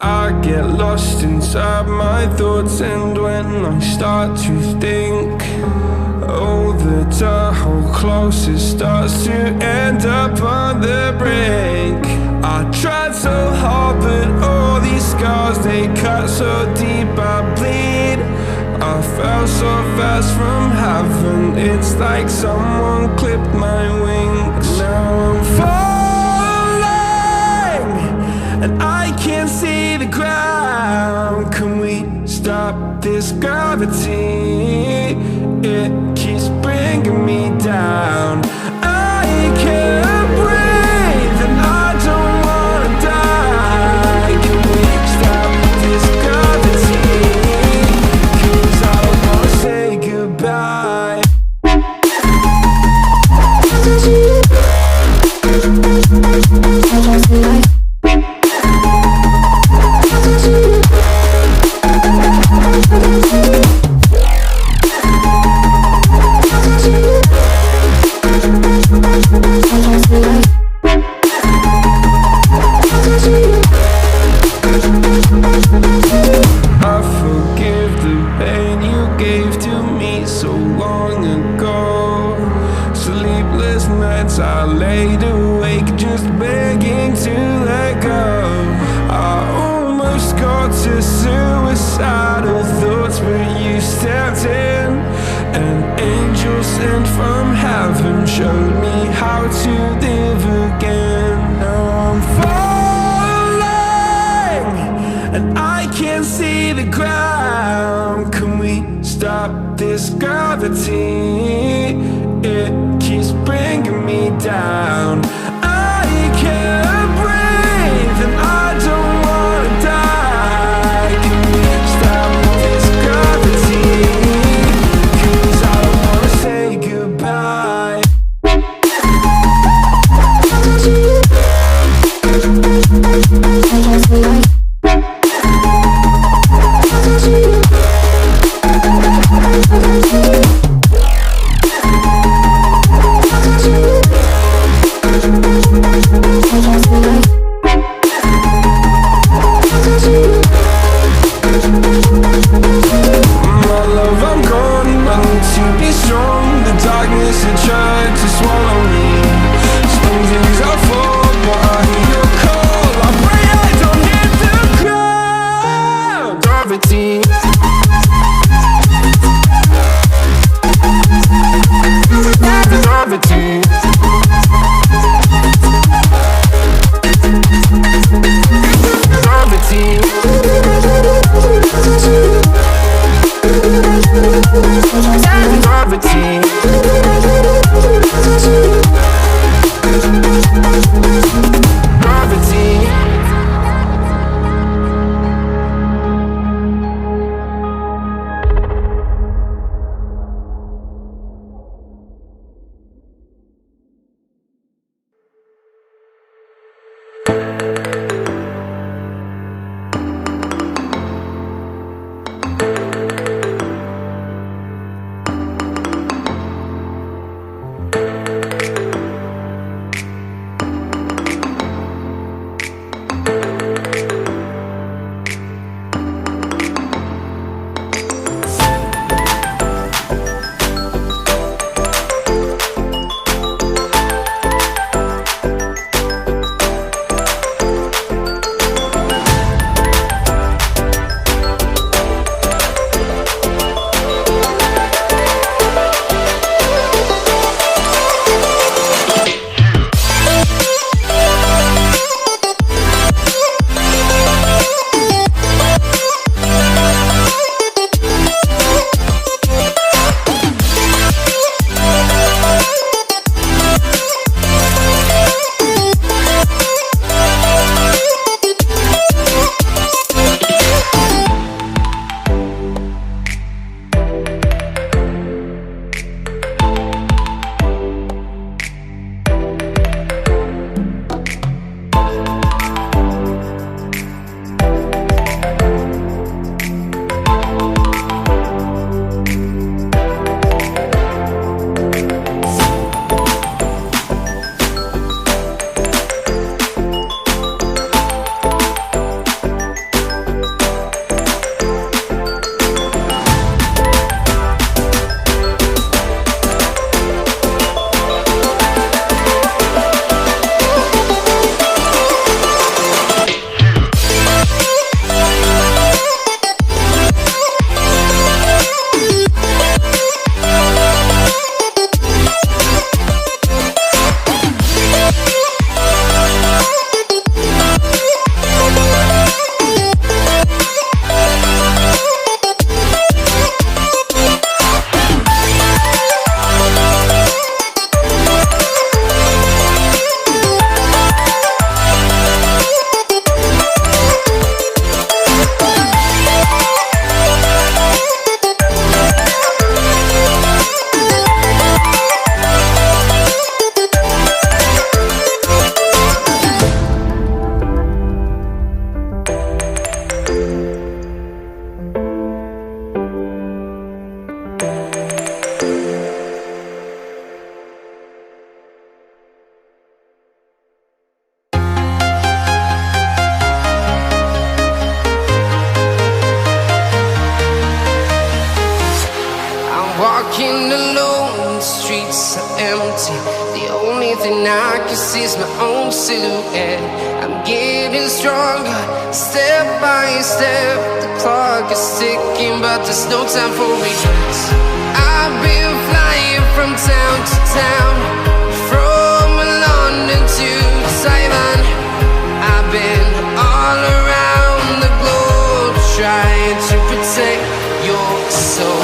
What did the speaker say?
I get lost inside my thoughts, and when I start to think, oh, the Tahoe closest starts to end up on the brink. I tried so hard, but all these scars, they cut so deep I bleed. I fell so fast from heaven, it's like someone clipped my wings. Now I'm falling, and I can't see the ground. Can we stop this gravity? It keeps bringing me down. I can't breathe, and I don't wanna die. Can we stop this gravity? 'Cause I don't wanna say goodbye. I forgive the pain you gave to me so long ago. Sleepless nights I laid awake just begging to let go. I almost got to suicidal thoughts, but you stepped in. An angel sent from heaven showed me how to live again. Now I'm falling, and I can't see the ground. Can we stop this gravity? It keeps bringing me down. I can't breathe, and I don't wanna die. Can we stop this gravity? 'Cause I don't wanna say goodbye. empty. The only thing I can see is my own silhouette. I'm getting stronger, step by step. The clock is ticking, but there's no time for regrets. I've been flying from town to town, from London to Taiwan. I've been all around the globe, trying to protect your soul.